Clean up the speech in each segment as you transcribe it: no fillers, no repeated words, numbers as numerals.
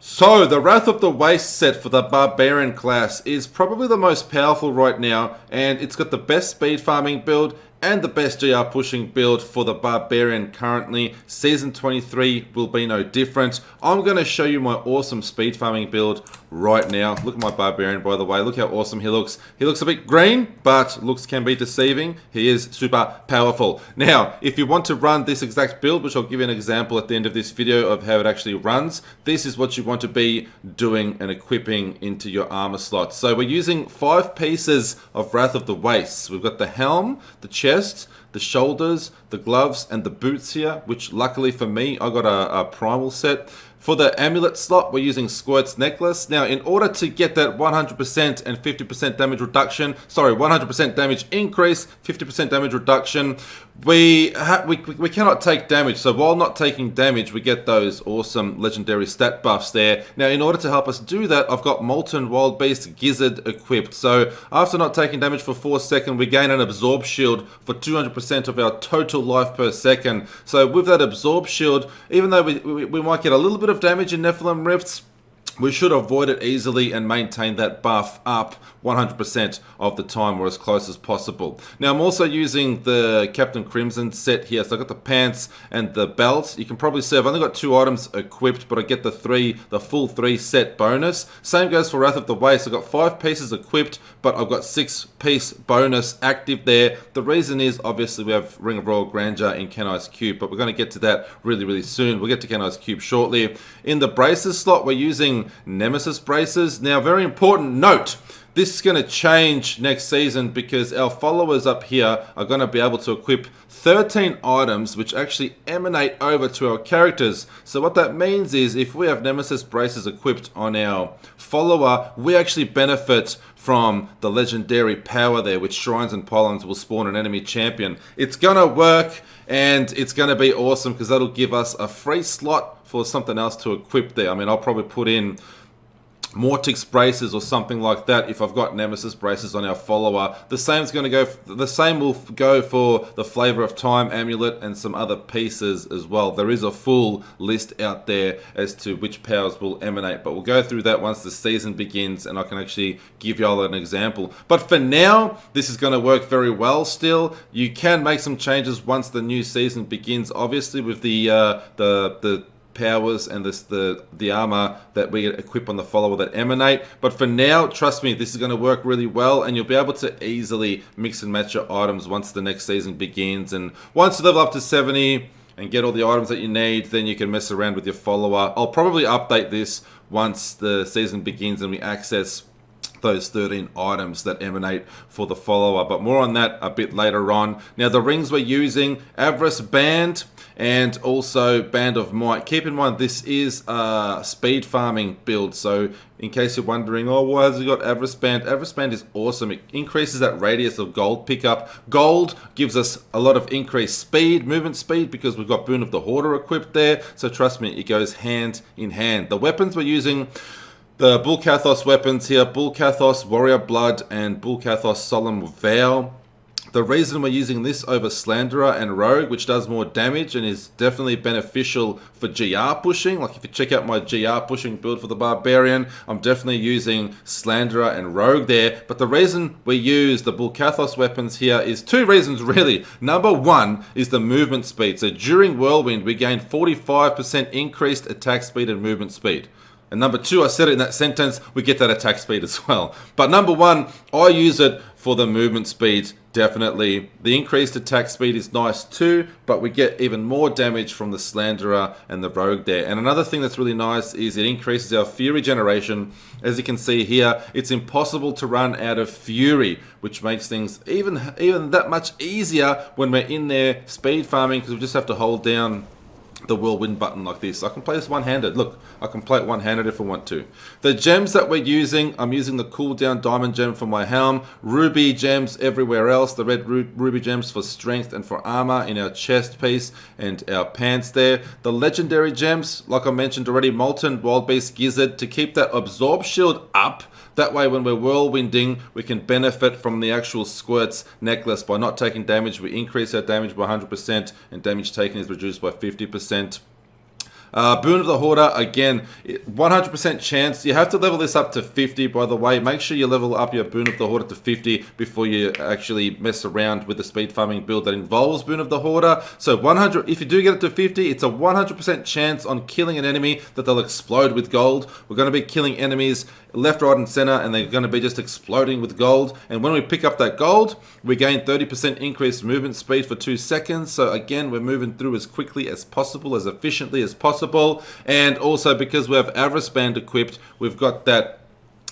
So, the Wrath of the Waste set for the Barbarian class is probably the most powerful right now, and it's got the best speed farming build and the best GR pushing build for the Barbarian currently. Season 23 will be no different. I'm going to show you my awesome speed farming build right now. Look at my Barbarian, by the way. Look how awesome he looks. He looks a bit green, but looks can be deceiving. He is super powerful. Now, if you want to run this exact build, which I'll give you an example at the end of this video of how it actually runs, this is what you want to be doing and equipping into your armor slots. So we're using 5 pieces of Wrath of the Wastes. We've got the helm, the chest, the shoulders, the gloves, and the boots here, which luckily for me, I got a primal set. For the amulet slot, we're using Squirt's necklace. Now, in order to get that 100% and 50% damage reduction, 100% damage increase, 50% damage reduction, we cannot take damage. So while not taking damage, we get those awesome legendary stat buffs there. Now, in order to help us do that, I've got Molten Wild Beast Gizzard equipped. So after not taking damage for 4 seconds, we gain an Absorb Shield for 200% of our total life per second. So with that Absorb Shield, even though we might get a little bit of damage in Nephilim Rifts, we should avoid it easily and maintain that buff up 100% of the time or as close as possible. Now, I'm also using the Captain Crimson set here. So I've got the pants and the belt. You can probably see I've only got 2 items equipped, but I get the full 3 set bonus. Same goes for Wrath of the Waste. I've got 5 pieces equipped, but I've got 6-piece bonus active there. The reason is, obviously, we have Ring of Royal Grandeur in Kenai's Cube, but we're going to get to that really, really soon. We'll get to Kenai's Cube shortly. In the braces slot, we're using Nemesis braces. Now, very important note, this is going to change next season because our followers up here are going to be able to equip 13 items which actually emanate over to our characters. So what that means is if we have Nemesis braces equipped on our follower, we actually benefit from the legendary power there, which Shrines and Pylons will spawn an enemy champion. It's going to work and it's going to be awesome because that'll give us a free slot for something else to equip there. I mean, I'll probably put in Mortix braces or something like that if I've got Nemesis braces on our follower. The same will go for the Flavor of Time amulet and some other pieces as well. There is a full list out there as to which powers will emanate, but we'll go through that once the season begins and I can actually give y'all an example. But for now, this is going to work very well still. You can make some changes once the new season begins, obviously with the powers and the armor that we equip on the follower that emanate. But for now, trust me, this is going to work really well and you'll be able to easily mix and match your items once the next season begins. And once you level up to 70 and get all the items that you need, then you can mess around with your follower. I'll probably update this once the season begins and we access those 13 items that emanate for the follower, but more on that a bit later on. Now, the rings we're using, Avarice Band and also Band of Might. Keep in mind, this is a speed farming build, so in case you're wondering, oh, why has he got Avarice Band? Avarice Band is awesome. It increases that radius of gold pickup. Gold gives us a lot of increased speed, movement speed, because we've got Boon of the Hoarder equipped there, so trust me, it goes hand in hand. The weapons we're using, the Bull Kathos weapons here, Bull Kathos Warrior Blood and Bull Kathos Solemn Vow. The reason we're using this over Slanderer and Rogue, which does more damage and is definitely beneficial for GR pushing. Like if you check out my GR pushing build for the Barbarian, I'm definitely using Slanderer and Rogue there. But the reason we use the Bull Kathos weapons here is 2 reasons really. Number 1 is the movement speed. So during Whirlwind, we gain 45% increased attack speed and movement speed. And number 2, I said it in that sentence, we get that attack speed as well. But number 1, I use it for the movement speed, definitely. The increased attack speed is nice too, but we get even more damage from the Slanderer and the Rogue there. And another thing that's really nice is it increases our Fury generation. As you can see here, it's impossible to run out of Fury, which makes things even that much easier when we're in there speed farming, because we just have to hold down the whirlwind button like this. I can play this one-handed. Look, I can play it one-handed if I want to. The gems that we're using, I'm using the cooldown diamond gem for my helm, ruby gems everywhere else, the red ruby gems for strength and for armor in our chest piece and our pants there. The legendary gems, like I mentioned already, Molten Wild Beast Gizzard to keep that absorb shield up. That way when we're whirlwinding, we can benefit from the actual Squirt's necklace. By not taking damage, we increase our damage by 100% and damage taken is reduced by 50%. Boon of the Hoarder, again, 100% chance. You have to level this up to 50, by the way. Make sure you level up your Boon of the Hoarder to 50 before you actually mess around with the speed farming build that involves Boon of the Hoarder. So 100, if you do get it to 50, it's a 100% chance on killing an enemy that they'll explode with gold. We're going to be killing enemies left, right, and center, and they're going to be just exploding with gold. And when we pick up that gold, we gain 30% increased movement speed for 2 seconds. So again, we're moving through as quickly as possible, as efficiently as possible. And also because we have Avarice Band equipped, we've got that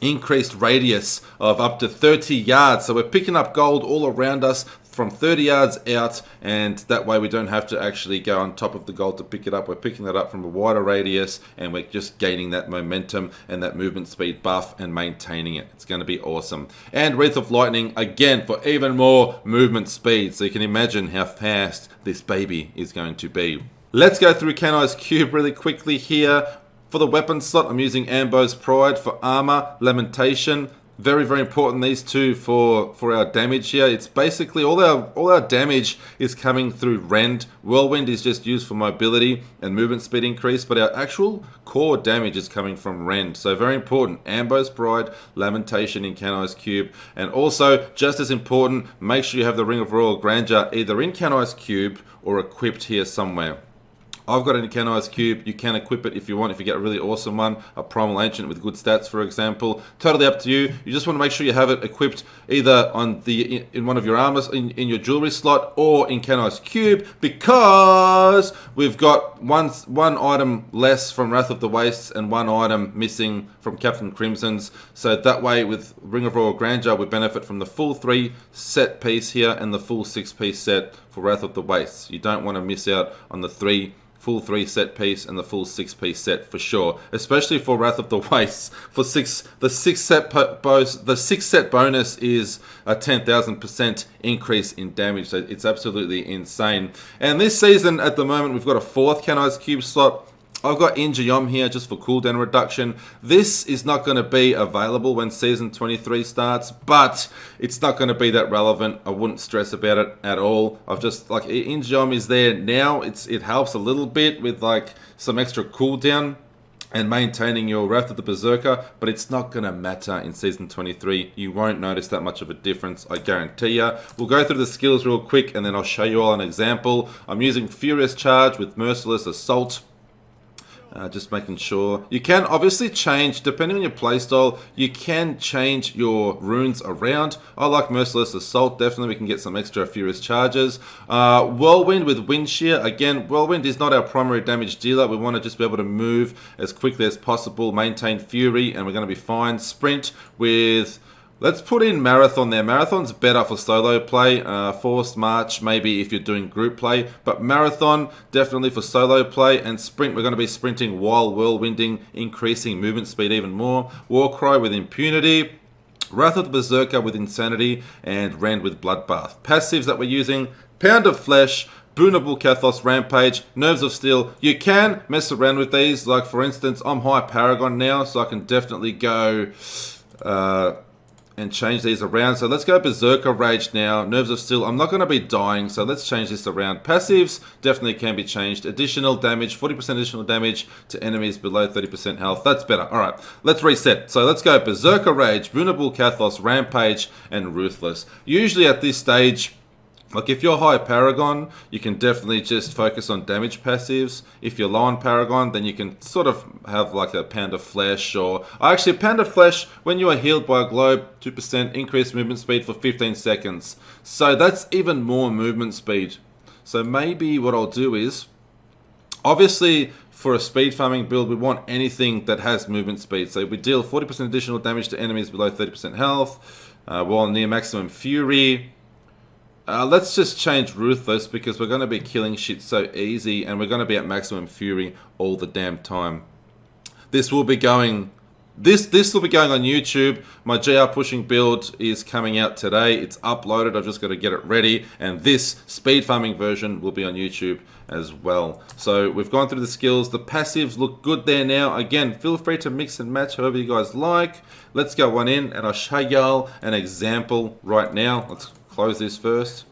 increased radius of up to 30 yards. So we're picking up gold all around us from 30 yards out, and that way we don't have to actually go on top of the gold to pick it up. We're picking that up from a wider radius, and we're just gaining that momentum and that movement speed buff and maintaining it. It's going to be awesome. And Wreath of Lightning, again, for even more movement speed. So you can imagine how fast this baby is going to be. Let's go through Canai's Cube really quickly here. For the weapon slot, I'm using Ambo's Pride. For armor, Lamentation. Very, very important, these two for our damage here. It's basically all our damage is coming through Rend. Whirlwind is just used for mobility and movement speed increase, but our actual core damage is coming from Rend. So very important, Ambo's Pride, Lamentation in Canai's Cube. And also, just as important, make sure you have the Ring of Royal Grandeur either in Canai's Cube or equipped here somewhere. I've got it in Canai's Cube. You can equip it if you want, if you get a really awesome one, a Primal Ancient with good stats, for example. Totally up to you. You just want to make sure you have it equipped either on in one of your armors, in your jewelry slot, or in Canai's Cube, because we've got one item less from Wrath of the Wastes and one item missing from Captain Crimson's. So that way, with Ring of Royal Grandeur, we benefit from the full 3 set piece here and the full 6-piece set for Wrath of the Wastes. You don't want to miss out on the full 3 set piece and the full 6-piece set for sure, especially for Wrath of the Wastes. For the 6 set bonus is a 10,000% increase in damage. So it's absolutely insane. And this season at the moment we've got a 4th Canai's Cube slot. I've got Injayom here just for cooldown reduction. This is not going to be available when Season 23 starts, but it's not going to be that relevant. I wouldn't stress about it at all. I've just, like, Injayom is there now. It helps a little bit with, like, some extra cooldown and maintaining your Wrath of the Berserker, but it's not going to matter in Season 23. You won't notice that much of a difference, I guarantee you. We'll go through the skills real quick, and then I'll show you all an example. I'm using Furious Charge with Merciless Assault. Just making sure. You can obviously change, depending on your playstyle, you can change your runes around. I like Merciless Assault, definitely we can get some extra Furious Charges. Whirlwind with Wind Shear. Again, Whirlwind is not our primary damage dealer. We want to just be able to move as quickly as possible, maintain Fury, and we're going to be fine. Sprint with... Let's put in Marathon there. Marathon's better for solo play. Forced March, maybe if you're doing group play. But Marathon, definitely for solo play. And Sprint, we're going to be sprinting while whirlwinding, increasing movement speed even more. Warcry with Impunity. Wrath of the Berserker with Insanity. And Rend with Bloodbath. Passives that we're using, Pound of Flesh, Boonable Kathos Rampage, Nerves of Steel. You can mess around with these. Like, for instance, I'm High Paragon now, so I can definitely go... and change these around. So let's go Berserker Rage now. Nerves of Steel. I'm not going to be dying, so let's change this around. Passives definitely can be changed. Additional damage, 40% additional damage to enemies below 30% health. That's better. All right, let's reset. So let's go Berserker Rage, Boonable Kathos, Rampage, and Ruthless. Usually at this stage, like if you're High Paragon, you can definitely just focus on damage passives. If you're low on Paragon, then you can sort of have like a Pound of Flesh or... Actually, a Pound of Flesh, when you are healed by a globe, 2% increased movement speed for 15 seconds. So that's even more movement speed. So maybe what I'll do is... Obviously, for a speed farming build, we want anything that has movement speed. So we deal 40% additional damage to enemies below 30% health, while near maximum Fury... let's just change Ruthless because we're going to be killing shit so easy and we're going to be at maximum Fury all the damn time. This will be going... This will be going on YouTube. My GR pushing build is coming out today. It's uploaded. I've just got to get it ready. And this speed farming version will be on YouTube as well. So we've gone through the skills. The passives look good there now. Again, feel free to mix and match however you guys like. Let's go one in and I'll show y'all an example right now. Let's close this first.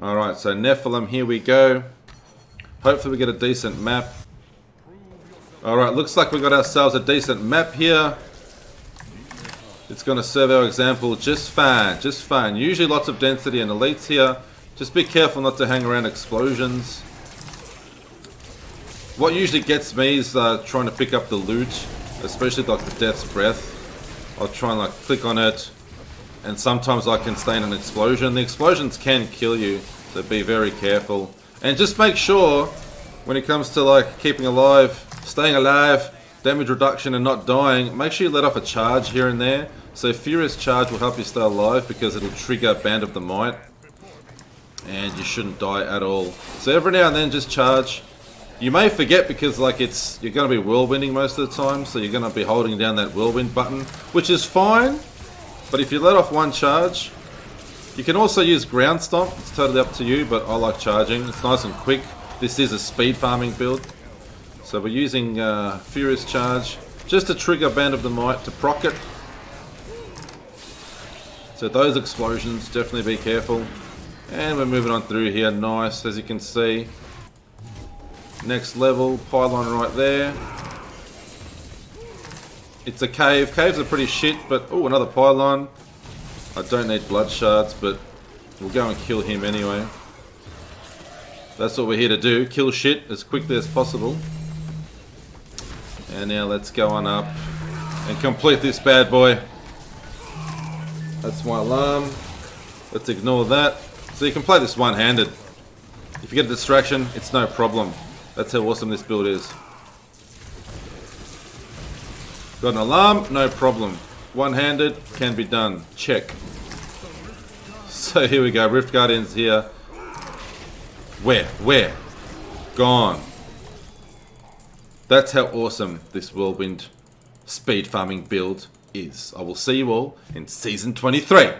Alright, so Nephilim, here we go. Hopefully we get a decent map. Alright, looks like we got ourselves a decent map here. It's going to serve our example just fine, just fine. Usually lots of density and elites here. Just be careful not to hang around explosions. What usually gets me is trying to pick up the loot, especially like the Death's Breath. I'll try and like click on it, and sometimes I can stay in an explosion. The explosions can kill you, so be very careful. And just make sure, when it comes to like keeping alive, staying alive, damage reduction and not dying, make sure you let off a charge here and there. So Furious Charge will help you stay alive because it'll trigger Band of the Might. And you shouldn't die at all. So every now and then just charge. You may forget because like you're going to be whirlwinding most of the time, so you're going to be holding down that whirlwind button, which is fine. But if you let off one charge, you can also use ground stomp. It's totally up to you, but I like charging. It's nice and quick. This is a speed farming build. So we're using Furious Charge just to trigger Band of the Might to proc it. So those explosions, definitely be careful. And we're moving on through here, nice, as you can see. Next level, pylon right there. It's a cave. Caves are pretty shit, but... oh, another pylon. I don't need blood shards, but we'll go and kill him anyway. That's what we're here to do, kill shit as quickly as possible. And now let's go on up and complete this bad boy. That's my alarm. Let's ignore that. So you can play this one-handed. If you get a distraction, it's no problem. That's how awesome this build is. Got an alarm? No problem. One-handed, can be done. Check. So here we go, Rift Guardians here. Where? Gone. That's how awesome this Whirlwind speed farming build is. I will see you all in Season 23.